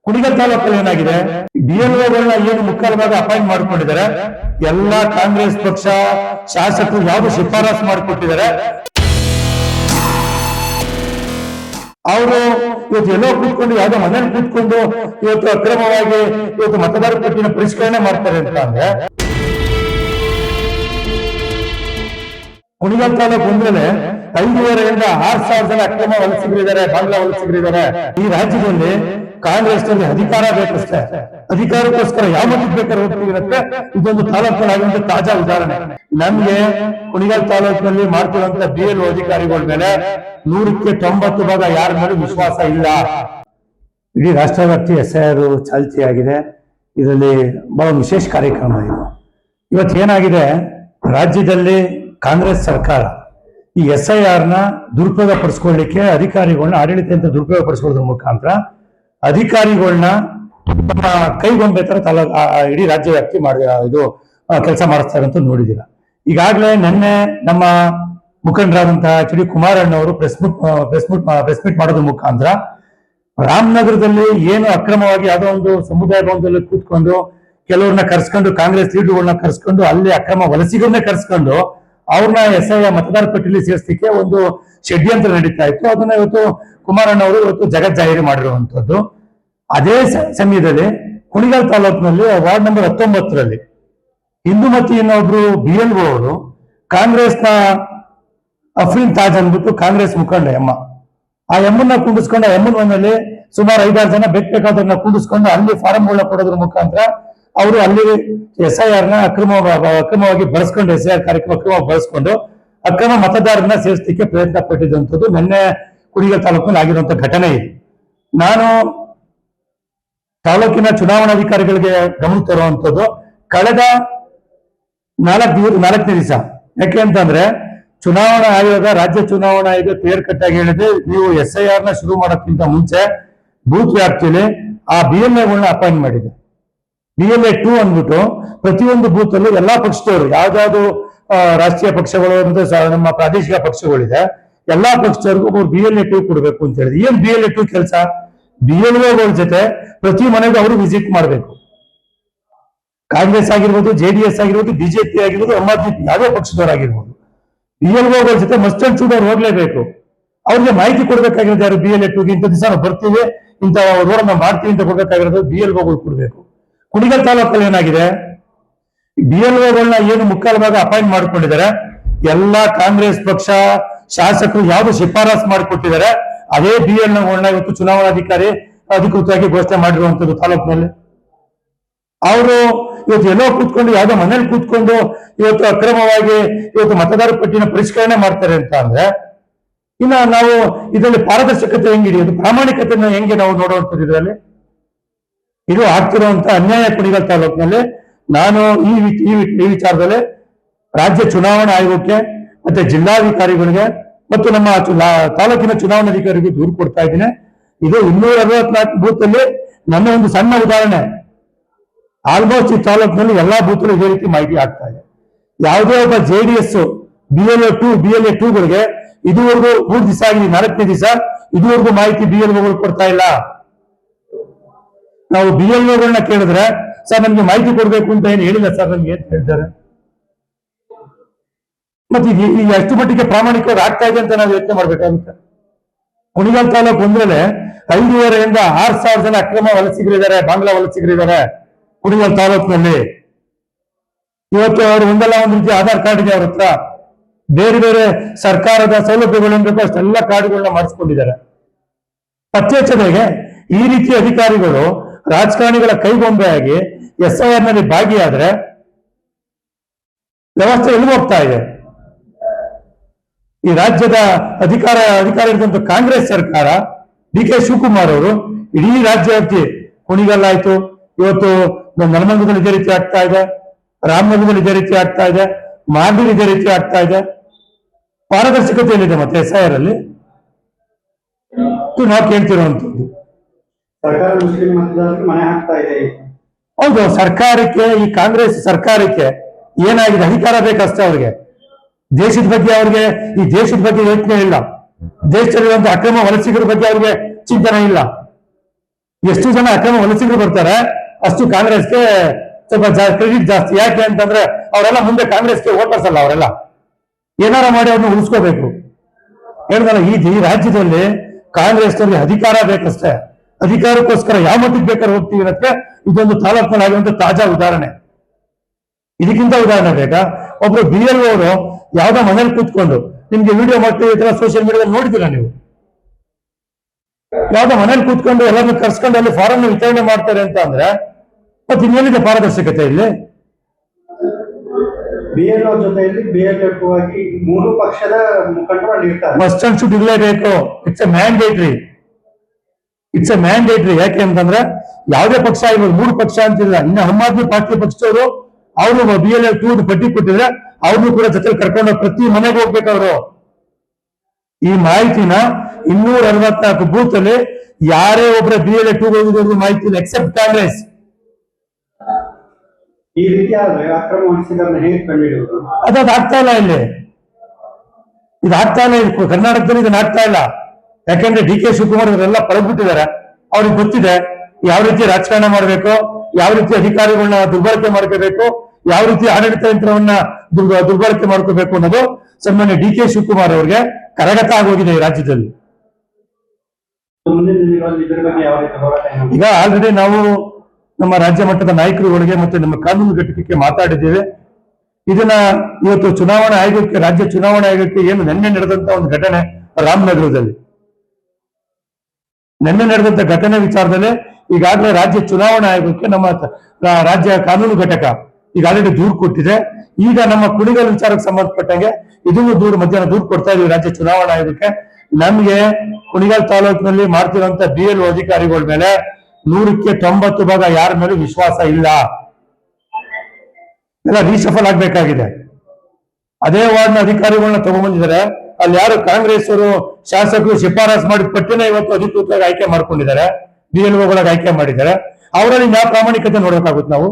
ಕುಣಿಗಲ್ ತಾಲೂಕಲ್ಲಿ ಏನಾಗಿದೆ, BLOಗಳನ್ನ ಏನು ಮುಕ್ಕಾಲು ಭಾಗ ಅಪಾಯಿಂಟ್ ಮಾಡ್ಕೊಂಡಿದ್ದಾರೆ. ಎಲ್ಲಾ ಕಾಂಗ್ರೆಸ್ ಪಕ್ಷ ಶಾಸಕರು ಯಾವ್ದು ಶಿಫಾರಸು ಮಾಡಿಕೊಟ್ಟಿದ್ದಾರೆ. ಅವರು ಇವತ್ತು ಎಲ್ಲೋ ಕೂತ್ಕೊಂಡು ಯಾವ್ದೋ ಮನೇಲಿ ಕೂತ್ಕೊಂಡು ಇವತ್ತು ಅಕ್ರಮವಾಗಿ ಇವತ್ತು ಮತದಾರ ಪಟ್ಟಿನ ಪರಿಷ್ಕರಣೆ ಮಾಡ್ತಾರೆ ಅಂತ ಅಂದ್ರೆ, ಕುಣಿಗಲ್ ತಾಲೂಕು ಒಂದ್ರಲ್ಲಿ 5,500ರಿಂದ 6,000 ಜನ ಅಕ್ರಮ ವಲಸಿಗರಿದ್ದಾರೆ, ಬಾಂಗ್ಲಾ ವಲಸಿಗರಿದ್ದಾರೆ. ಈ ರಾಜ್ಯದಲ್ಲಿ ಕಾಂಗ್ರೆಸ್ ನಲ್ಲಿ ಅಧಿಕಾರ ಬೇಕಷ್ಟೇ, ಅಧಿಕಾರಕ್ಕೋಸ್ಕರ ಯಾವ ಮಟ್ಟಕ್ಕೆ ಬೇಕಾದ್ರೆ ಹೋಗ್ತಿರುತ್ತೆ. ಇದೊಂದು ತಾಲೂಕಿನಾಗಿರುವಂತ ತಾಜಾ ಉದಾಹರಣೆ. ನಮ್ಗೆ ಕುಣಿಗಲ್ ತಾಲೂಕಿನಲ್ಲಿ ಮಾಡ್ತಿರುವಂತ BLO ಅಧಿಕಾರಿಗಳ ಮೇಲೆ 100ಕ್ಕೆ 90 ಭಾಗ ಯಾರ ಮೇಲೆ ವಿಶ್ವಾಸ ಇಲ್ಲ. ಇಡೀ ರಾಷ್ಟ್ರವ್ಯಾಪ್ತಿ SIR ಚಾಲ್ತಿಯಾಗಿದೆ. ಇದರಲ್ಲಿ ಬಹಳ ವಿಶೇಷ ಕಾರ್ಯಕ್ರಮ ಇದು. ಇವತ್ತು ಏನಾಗಿದೆ, ರಾಜ್ಯದಲ್ಲಿ ಕಾಂಗ್ರೆಸ್ ಸರ್ಕಾರ ಈ SIR ನ ದುರುಪಯೋಗ ಪಡಿಸ್ಕೊಳ್ಳಿಕ್ಕೆ ಅಧಿಕಾರಿಗಳನ್ನ ಆಡಳಿತ ಅಂತ ದುರುಪಯೋಗ ಪಡಿಸ್ಕೊಳ್ಳೋದ್ರ ಮುಖಾಂತರ ಅಧಿಕಾರಿಗಳನ್ನ ಕೈಗೊಂಬೆ ತರ ಇಡೀ ರಾಜ್ಯ ವ್ಯಾಪ್ತಿ ಇದು ಕೆಲಸ ಮಾಡಿಸ್ತಾರೆ ಅಂತ ನೋಡಿದಿರ. ಈಗಾಗಲೇ ನಿನ್ನೆ ನಮ್ಮ ಮುಖಂಡರಾದಂತಹ HD ಕುಮಾರಣ್ಣವರು ಪ್ರೆಸ್ ಮೀಟ್ ಮಾಡೋದ್ರ ಮುಖಾಂತರ ರಾಮನಗರದಲ್ಲಿ ಏನು ಅಕ್ರಮವಾಗಿ ಯಾವುದೋ ಒಂದು ಸಮುದಾಯ ಭವನದಲ್ಲಿ ಕೂತ್ಕೊಂಡು ಕೆಲವ್ರನ್ನ ಕರ್ಸ್ಕೊಂಡು, ಕಾಂಗ್ರೆಸ್ ಲೀಡರ್ಗಳನ್ನ ಕರ್ಸ್ಕೊಂಡು, ಅಲ್ಲಿ ಅಕ್ರಮ ವಲಸಿಗರನ್ನೇ ಕರ್ಸ್ಕೊಂಡು ಅವ್ರನ್ನ SIR ಮತದಾರ ಪಟ್ಟಿಯಲ್ಲಿ ಸೇರಿಸಲಿಕ್ಕೆ ಒಂದು ಷಡ್ಯಂತ್ರ ನಡೀತಾ ಇತ್ತು. ಅದನ್ನ ಇವತ್ತು ಕುಮಾರಣ್ಣವರು ಇವತ್ತು ಜಗಜ್ಜಾಹೀರು ಮಾಡಿರುವಂತದ್ದು. ಅದೇ ಸಮಯದಲ್ಲಿ ಕುಣಿಗಲ್ ತಾಲೂಕಿನಲ್ಲಿ ವಾರ್ಡ್ ನಂಬರ್ 19ರಲ್ಲಿ ಹಿಂದುಮತಿ ಇನ್ನೊಬ್ರು BLO ಅವರು ಕಾಂಗ್ರೆಸ್ನ ಅಫ್ರೀನ್ ತಾಜ್ ಅಂದ್ಬಿಟ್ಟು ಕಾಂಗ್ರೆಸ್ ಮುಖಂಡ ಆ ಎಮ್ಮನ್ನ ಕುಂಡಿಸ್ಕೊಂಡು ಆ ಎಮ್ಮನ ಮನೆಯಲ್ಲಿ ಸುಮಾರು 5-6 ಜನ ಬೇಕಾದವ್ರನ್ನ ಕುಂಡಿಸ್ಕೊಂಡು ಅಲ್ಲಿ ಫಾರಂಗಳನ್ನ ಕೊಡೋದ್ರ ಮುಖಾಂತರ ಅವರು ಅಲ್ಲಿ SIR ನ ಅಕ್ರಮವಾಗಿ ಬಳಸ್ಕೊಂಡು SIR ಕಾರ್ಯಕ್ರಮ ಅಕ್ರಮವಾಗಿ ಬಳಸ್ಕೊಂಡು ಅಕ್ರಮ ಮತದಾರರನ್ನ ಸೇರಿಸಲಿಕ್ಕೆ ಪ್ರಯತ್ನ ಪಟ್ಟಿದ್ದಂಥದ್ದು ನಿನ್ನೆ ಕುಣಿಗಲ್ ತಾಲೂಕಿನಲ್ಲಿ ಆಗಿರುವಂತ ಘಟನೆ ಇದೆ. ನಾನು ತಾಲೂಕಿನ ಚುನಾವಣಾಧಿಕಾರಿಗಳಿಗೆ ಗಮನ ತರುವಂತದ್ದು ಕಳೆದ 4ನೇ ದಿವಸ. ಯಾಕೆ ಅಂತಂದ್ರೆ ಚುನಾವಣಾ ಆಯೋಗ, ರಾಜ್ಯ ಚುನಾವಣಾ ಆಯೋಗ ಕ್ಲಿಯರ್ ಕಟ್ ಆಗಿ ಹೇಳಿದೆ, ನೀವು SIR ನ ಶುರು ಮಾಡೋಕ್ಕಿಂತ ಮುಂಚೆ ಬೂತ್ ವ್ಯಾಪ್ತಿಯಲ್ಲಿ ಆ BLOಗಳನ್ನ ಅಪಾಯಿಂಟ್ ಮಾಡಿದೆ. BLA 2 ಅಂದ್ಬಿಟ್ಟು ಪ್ರತಿಯೊಂದು ಬೂತ್ ಅಲ್ಲೂ ಎಲ್ಲಾ ಪಕ್ಷದವರು, ಯಾವ್ದಾದ್ರು ರಾಷ್ಟ್ರೀಯ ಪಕ್ಷಗಳು ನಮ್ಮ ಪ್ರಾದೇಶಿಕ ಪಕ್ಷಗಳಿದೆ, ಎಲ್ಲಾ ಪಕ್ಷದವ್ರಿಗೂ ಒಬ್ಬರು BLA 2 ಕೊಡ್ಬೇಕು ಅಂತ ಹೇಳಿದೆ. ಏನ್ BLA 2 ಕೆಲಸ? BLOಗಳ ಜೊತೆ ಪ್ರತಿ ಮನೆಗೂ ಅವರು ವಿಸಿಟ್ ಮಾಡಬೇಕು. ಕಾಂಗ್ರೆಸ್ ಆಗಿರ್ಬೋದು, JDS ಆಗಿರ್ಬೋದು, BJP ಆಗಿರ್ಬೋದು, ಆಮ್ ಆದ್ಮಿ ಯಾವುದೇ ಪಕ್ಷದವರಾಗಿರ್ಬೋದು, BLOಗಳ ಜೊತೆ ಮಸ್ಟ್ ಅಂಡ್ ಶುಡ್ ಅವ್ರು ಹೋಗ್ಲೇಬೇಕು. ಅವ್ರಿಗೆ ಮಾಹಿತಿ ಕೊಡ್ಬೇಕಾಗಿರೋದು ಯಾರು? BLA 2ಗೆ ಇಂಥ ದಿವಸ ನಾವು ಬರ್ತೀವಿ, ಇಂಥ ರೋಡನ್ನ ಮಾಡ್ತೀವಿ ಅಂತ ಕೊಡ್ಬೇಕಾಗಿರೋದು BLOಗಳು ಕೊಡ್ಬೇಕು. ಕುಣಿಗಲ್ ತಾಲೂಕಲ್ಲಿ ಏನಾಗಿದೆ, BLOಗಳನ್ನ ಏನು ಮುಕ್ಕಾಲು ಭಾಗ ಅಪಾಯಿಂಟ್ ಮಾಡ್ಕೊಂಡಿದ್ದಾರೆ. ಎಲ್ಲಾ ಕಾಂಗ್ರೆಸ್ ಪಕ್ಷ ಶಾಸಕರು ಯಾವ್ದು ಶಿಫಾರಸು ಮಾಡಿಕೊಟ್ಟಿದ್ದಾರೆ ಅದೇ BLOಗಳನ್ನ ಇವತ್ತು ಚುನಾವಣಾಧಿಕಾರಿ ಅಧಿಕೃತವಾಗಿ ಘೋಷಣೆ ಮಾಡಿರುವಂತದ್ದು ತಾಲೂಕಿನಲ್ಲಿ. ಅವರು ಇವತ್ತು ಎಲ್ಲೋ ಕೂತ್ಕೊಂಡು ಯಾವ್ದೋ ಮನೇಲಿ ಕೂತ್ಕೊಂಡು ಇವತ್ತು ಅಕ್ರಮವಾಗಿ ಇವತ್ತು ಮತದಾರ ಪಟ್ಟಿನ ಪರಿಷ್ಕರಣೆ ಮಾಡ್ತಾರೆ ಅಂತ ಅಂದ್ರೆ, ಇನ್ನ ನಾವು ಇದರಲ್ಲಿ ಪಾರದರ್ಶಕತೆ ಹೆಂಗೆ ಹಿಡಿಯೋದು, ಪ್ರಾಮಾಣಿಕತೆನ ಹೆಂಗೆ ನಾವು ನೋಡುವಂಥದ್ದು? ಇದರಲ್ಲಿ ಇದು ಆಗ್ತಿರುವಂತ ಅನ್ಯಾಯ ಕುಣಿಗಲ್ ತಾಲೂಕಿನಲ್ಲಿ. ನಾನು ಈ ವಿಚಾರದಲ್ಲಿ ರಾಜ್ಯ ಚುನಾವಣಾ ಆಯೋಗಕ್ಕೆ ಮತ್ತೆ ಜಿಲ್ಲಾಧಿಕಾರಿಗಳಿಗೆ ಮತ್ತು ನಮ್ಮ ತಾಲೂಕಿನ ಚುನಾವಣಾಧಿಕಾರಿಗೆ ದೂರು ಕೊಡ್ತಾ ಇದ್ದೀನಿ. ಇದು 264 ಬೂತ್ ಅಲ್ಲಿ ನನ್ನ ಒಂದು ಸಣ್ಣ ಉದಾಹರಣೆ. ಆಲ್ಮೋಸ್ಟ್ ಈ ತಾಲೂಕಿನಲ್ಲಿ ಎಲ್ಲಾ ಬೂತ್ ಇದೇ ರೀತಿ ಮಾಹಿತಿ ಆಗ್ತಾ ಇದೆ. ಯಾವುದೇ ಒಬ್ಬ JDS BLA 2ಗಳಿಗೆ ಇದುವರೆಗೂ 3 ದಿವಸ ಆಗಿದೆ, 4ನೇ ದಿವಸ ಇದುವರೆಗೂ ಮಾಹಿತಿ BLOಗಳು ಕೊಡ್ತಾ ಇಲ್ಲ. ನಾವು BLOಗಳನ್ನ ಕೇಳಿದ್ರೆ, ಸರ್ ನಮ್ಗೆ ಮಾಹಿತಿ ಕೊಡ್ಬೇಕು ಅಂತ ಏನು ಹೇಳಿಲ್ಲ ಸರ್ ನಮ್ಗೆ ಅಂತ ಹೇಳ್ತಾರೆ. ಮತ್ತೆ ಈಗ ಎಷ್ಟು ಮಟ್ಟಿಗೆ ಪ್ರಾಮಾಣಿಕವಾಗಿ ಆಗ್ತಾ ಇದೆ ಅಂತ ನಾವು ಯೋಚನೆ ಮಾಡ್ಬೇಕಾಗುತ್ತೆ. ಕುಣಿಗಲ್ ತಾಲೂಕು ಒಂದ್ರಲ್ಲೇ 5,500ರಿಂದ 6,000 ಜನ ಅಕ್ರಮ ವಲಸಿಗರಿದ್ದಾರೆ, ಬಾಂಗ್ಲಾ ವಲಸಿಗರಿದ್ದಾರೆ ಕುಣಿಗಲ್ ತಾಲೂಕಿನಲ್ಲಿ. ಇವತ್ತು ಅವರು ಒಂದಲ್ಲ ಒಂದು ರೀತಿ ಆಧಾರ್ ಕಾರ್ಡ್ ಇದೆ ಅವ್ರ ಹತ್ರ, ಬೇರೆ ಬೇರೆ ಸರ್ಕಾರದ ಸೌಲಭ್ಯಗಳೇನು ಬೇಕೋ ಅಷ್ಟೆಲ್ಲ ಕಾರ್ಡ್ಗಳನ್ನ ಮಾಡಿಸ್ಕೊಂಡಿದ್ದಾರೆ. ಪತ್ತೆ ಜೊತೆಗೆ ಈ ರೀತಿ ಅಧಿಕಾರಿಗಳು ರಾಜಕಾರಣಿಗಳ ಕೈಗೊಂಬೆಯಾಗಿ SIR ನಲ್ಲಿ ಭಾಗಿಯಾದ್ರೆ ವ್ಯವಸ್ಥೆ ಎಲ್ಲಿ ಹೋಗ್ತಾ ಇದೆ? ಈ ರಾಜ್ಯದ ಅಧಿಕಾರ ಇರುವಂತ ಕಾಂಗ್ರೆಸ್ ಸರ್ಕಾರ, DK ಶಿವಕುಮಾರ್ ಅವರು ಇಡೀ ರಾಜ್ಯ ವ್ಯಾಪ್ತಿ ಕುಣಿಗಲ್ ಆಯ್ತು, ಇವತ್ತು ನೆಲಮಂಗಲದಲ್ಲಿ ಇದೇ ರೀತಿ ಆಗ್ತಾ ಇದೆ, ರಾಮನಗರದಲ್ಲಿ ಇದೇ ರೀತಿ ಆಗ್ತಾ ಇದೆ, ಮಾಗಡಿಯಲ್ಲಿ ಇದೇ ರೀತಿ ಆಗ್ತಾ ಇದೆ. ಪಾರದರ್ಶಕತೆ ಏನಿದೆ ಮತ್ತೆ SIR ಅಲ್ಲಿ? ನಾವು ಕೇಳ್ತಿರುವಂತದ್ದು ಹೌದು. ಸರ್ಕಾರಕ್ಕೆ, ಈ ಕಾಂಗ್ರೆಸ್ ಸರ್ಕಾರಕ್ಕೆ ಏನಾಗಿದೆ, ಅಧಿಕಾರ ಬೇಕಷ್ಟೇ ಅವ್ರಿಗೆ. ದೇಶದ ಬಗ್ಗೆ ಅವ್ರಿಗೆ, ಈ ದೇಶದ ಬಗ್ಗೆ ಯೋಚನೆ ಇಲ್ಲ. ದೇಶದಲ್ಲಿರುವಂತಹ ಅಕ್ರಮ ವಲಸಿಗರ ಬಗ್ಗೆ ಅವ್ರಿಗೆ ಚಿಂತನೆ ಇಲ್ಲ. ಎಷ್ಟು ಜನ ಅಕ್ರಮ ವಲಸಿಗರು ಬರ್ತಾರೆ ಅಷ್ಟು ಕಾಂಗ್ರೆಸ್ಗೆ ಸ್ವಲ್ಪ ಕ್ರೆಡಿಟ್ ಜಾಸ್ತಿ. ಯಾಕೆ ಅಂತಂದ್ರೆ ಅವರೆಲ್ಲ ಮುಂದೆ ಕಾಂಗ್ರೆಸ್ಗೆ ವೋಟರ್ಸ್ ಅಲ್ಲ, ಅವರೆಲ್ಲ ಏನಾರ ಮಾಡಿ ಅವ್ರನ್ನ ಉಳಿಸ್ಕೋಬೇಕು. ಹೇಳಿದಲ್ಲ, ಈ ರಾಜ್ಯದಲ್ಲಿ ಕಾಂಗ್ರೆಸ್ನಲ್ಲಿ ಅಧಿಕಾರ ಬೇಕಷ್ಟೇ, ಅಧಿಕಾರಕ್ಕೋಸ್ಕರ ಯಾವ ಮಟ್ಟಿಗೆ ಬೇಕಾದ್ರೆ ಹೋಗ್ತೀವಿ ಅನ್ನೋಕ್ಕೆ ಇದೊಂದು ತಾಲೂಕಿನಲ್ಲಿ ಆಗಿರುವಂತ ತಾಜಾ ಉದಾಹರಣೆ. ಇದಕ್ಕಿಂತ ಉದಾಹರಣೆ ಬೇಕಾ? ಒಬ್ರು BLO ಅವರು ಯಾವ್ದೋ ಮನೇಲಿ ಕೂತ್ಕೊಂಡು, ನಿಮ್ಗೆ ವಿಡಿಯೋ ಮಾಡ್ತೀವಿ ಈ ತರ ಸೋಷಿಯಲ್ ಮೀಡಿಯಾದಲ್ಲಿ ನೋಡಿದ್ದೀರಾ ನೀವು, ಯಾವ್ದೋ ಮನೇಲಿ ಕೂತ್ಕೊಂಡು ಎಲ್ಲರನ್ನು ಕರ್ಸ್ಕೊಂಡು ಅಲ್ಲಿ ಫಾರಂ ವಿತರಣೆ ಮಾಡ್ತಾರೆ ಅಂತ ಅಂದ್ರೆ ಮತ್ತೆ ಇನ್ನೇನಿದೆ ಪಾರದರ್ಶಕತೆ ಇಲ್ಲಿ? BLO ಜೊತೆಯಲ್ಲಿ BLF ಆಗಿ ಮೂರು ಪಕ್ಷದ ಮುಖಂಡರು ಅಲ್ಲಿ ಇರ್ತಾರೆ. ಮಸ್ಟ್ ಅಂಡ್ ಶುಡ್ ಇರಲೇಬೇಕು. It's A mandatory. ಯಾಕೆ ಅಂತಂದ್ರೆ ಯಾವುದೇ ಪಕ್ಷ ಇರ್ಬೋದು, ಮೂರು ಪಕ್ಷ ಅಂತಿಲ್ಲ. ಇನ್ನು ಆಮ್ ಆದ್ಮಿ ಪಾರ್ಟಿ ಪಕ್ಷದವರು ಅವರು BLF ಪಟ್ಟಿ ಕೊಟ್ಟಿದ್ರೆ ಅವ್ರನ್ನೂ ಕೂಡ ಜೊತೆ ಕರ್ಕೊಂಡು ಪ್ರತಿ ಮನೆಗೆ ಹೋಗ್ಬೇಕು ಅವರು. ಈ ಮಾಹಿತಿನ 264 ಬೂತ್ ಅಲ್ಲಿ ಯಾರೇ ಒಬ್ಬರ BLF ಹೋಗಿದ್ರು ಮಾಹಿತಿ ಇಲ್ಲ, ಎಕ್ಸೆಪ್ಟ್ ಕಾಂಗ್ರೆಸ್. ಈ ರೀತಿಯ ಅಕ್ರಮ ವಲಸಿಗರನ್ನ ಹೇಗೆ ಕಂಡುಹಿಡಿಯುವುದು? ಅದಾಗ್ತಾ ಇಲ್ಲ ಇಲ್ಲಿ, ಇದಾಗ್ತಾ ಇಲ್ಲ. ಕರ್ನಾಟಕದಲ್ಲಿ ಇದನ್ನ ಆಗ್ತಾ ಇಲ್ಲ. ಯಾಕಂದ್ರೆ DK ಶಿವಕುಮಾರ್ ಇವರೆಲ್ಲ ಪಳಗ್ಬಿಟ್ಟಿದ್ದಾರೆ. ಅವ್ರಿಗೆ ಗೊತ್ತಿದೆ ಯಾವ ರೀತಿ ರಾಜಕಾರಣ ಮಾಡಬೇಕು, ಯಾವ ರೀತಿ ಅಧಿಕಾರಿಗಳನ್ನ ದುರ್ಬಳಕೆ ಮಾಡ್ಕೋಬೇಕು, ಯಾವ ರೀತಿ ಆಡಳಿತ ಯಂತ್ರವನ್ನ ದುರ್ಬಳಕೆ ಮಾಡ್ಕೋಬೇಕು ಅನ್ನೋದು ಸನ್ಮಾನ್ಯ DK ಶಿವಕುಮಾರ್ ಅವರಿಗೆ ಕರಗತ ಆಗೋಗಿದೆ ಈ ರಾಜ್ಯದಲ್ಲಿ. ಈಗ ಆಲ್ರೆಡಿ ನಾವು ನಮ್ಮ ರಾಜ್ಯ ಮಟ್ಟದ ನಾಯಕರುಗಳಿಗೆ ಮತ್ತೆ ನಮ್ಮ ಕಾನೂನು ಘಟಕಕ್ಕೆ ಮಾತಾಡಿದ್ದೇವೆ. ಇದನ್ನ ಇವತ್ತು ಚುನಾವಣಾ ಆಯೋಗಕ್ಕೆ, ರಾಜ್ಯ ಚುನಾವಣಾ ಆಯೋಗಕ್ಕೆ ಏನು ನಿನ್ನೆ ನಡೆದಂತ ಒಂದು ಘಟನೆ ರಾಮನಗರದಲ್ಲಿ, ನಿನ್ನೆ ನಡೆದಂತ ಘಟನೆ ವಿಚಾರದಲ್ಲಿ ಈಗಾಗಲೇ ರಾಜ್ಯ ಚುನಾವಣಾ ಆಯೋಗಕ್ಕೆ ನಮ್ಮ ರಾಜ್ಯ ಕಾನೂನು ಘಟಕ ಈಗ ಆಲ್ರೆಡಿ ದೂರು ಕೊಟ್ಟಿದೆ. ಈಗ ನಮ್ಮ ಕುಣಿಗಲ್ ವಿಚಾರಕ್ಕೆ ಸಂಬಂಧಪಟ್ಟಂಗೆ ಇದನ್ನು ಮಧ್ಯಾಹ್ನ ದೂರು ಕೊಡ್ತಾ ಇದೀವಿ ರಾಜ್ಯ ಚುನಾವಣಾ ಆಯೋಗಕ್ಕೆ. ನಮ್ಗೆ ಕುಣಿಗಲ್ ತಾಲೂಕಿನಲ್ಲಿ ಮಾಡ್ತಿರುವಂತ BLO ಅಧಿಕಾರಿಗಳ ಮೇಲೆ 100ಕ್ಕೆ 90 ಭಾಗ ಯಾರ ಮೇಲೂ ವಿಶ್ವಾಸ ಇಲ್ಲ. ಎಲ್ಲ ರೀಶಫಲ್ ಆಗ್ಬೇಕಾಗಿದೆ. ಅದೇ ವಾರ್ಡ್ನ ಅಧಿಕಾರಿಗಳನ್ನ ತಗೊಂಡ್ಬಂದಿದ್ದಾರೆ. ಅಲ್ಲಿ ಯಾರು ಕಾಂಗ್ರೆಸ್ ಅವರು ಶಾಸಕರು ಶಿಫಾರಸ್ ಮಾಡಿದ ಪಟ್ಟಿನ ಇವತ್ತು ಅಧಿಕೃತವಾಗಿ ಆಯ್ಕೆ ಮಾಡ್ಕೊಂಡಿದ್ದಾರೆ, BLOಗಳಾಗಿ ಆಯ್ಕೆ ಮಾಡಿದ್ದಾರೆ. ಅವರಲ್ಲಿ ಯಾವ ಪ್ರಾಮಾಣಿಕತೆ ನೋಡ್ಬೇಕಾಗುತ್ತೆ ನಾವು?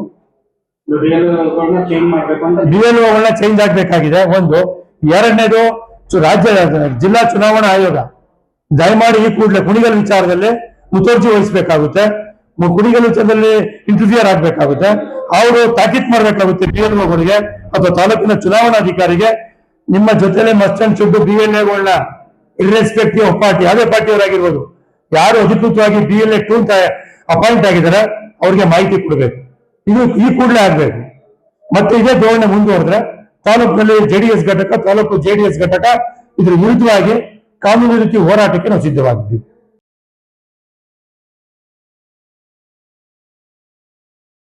BLOಗಳನ್ನ ಚೇಂಜ್ ಆಗ್ಬೇಕಾಗಿದೆ ಒಂದು. ಎರಡನೇದು, ರಾಜ್ಯ ಜಿಲ್ಲಾ ಚುನಾವಣಾ ಆಯೋಗ ದಯಮಾಡಿ ಈ ಕೂಡಲೇ ಕುಣಿಗಲ್ ವಿಚಾರದಲ್ಲಿ ಮುತುವರ್ಜಿ ವಹಿಸಬೇಕಾಗುತ್ತೆ. ಕುಣಿಗಲ್ ವಿಚಾರದಲ್ಲಿ ಇಂಟರ್ಫಿಯರ್ ಆಗ್ಬೇಕಾಗುತ್ತೆ. ಅವರು ತಾಕೀತ್ ಮಾಡ್ಬೇಕಾಗುತ್ತೆ BLOಗಳಿಗೆ ಅಥವಾ ತಾಲೂಕಿನ ಚುನಾವಣಾಧಿಕಾರಿಗೆ, ನಿಮ್ಮ ಜೊತೆಲೆ ಮಸ್ಟ್ ಅಂಡ್ ಶುಡ್ BLAಗಳನ್ನ ಇರ್ರೆಸ್ಪೆಕ್ಟಿವ್ ಆಫ್ ಪಾರ್ಟಿ, ಯಾವುದೇ ಪಾರ್ಟಿಯವರಾಗಿರ್ಬೋದು, ಯಾರು ಅಧಿಕೃತವಾಗಿ BLA2 ಅಂತ ಅಪಾಯಿಂಟ್ ಆಗಿದ್ದಾರೆ ಅವ್ರಿಗೆ ಮಾಹಿತಿ ಕೊಡಬೇಕು. ಇದು ಈ ಕೂಡಲೇ ಆಗ್ಬೇಕು. ಮತ್ತೆ ಇದೇ ಧೋರಣೆ ಮುಂದುವರೆದ್ರೆ ತಾಲೂಕಿನಲ್ಲಿ JDS ಘಟಕ, ತಾಲೂಕು JDS ಘಟಕ ಇದ್ರ ವಿರುದ್ಧವಾಗಿ ಕಾನೂನು ರೀತಿ ಹೋರಾಟಕ್ಕೆ ನಾವು ಸಿದ್ಧವಾಗಿದ್ದೀವಿ.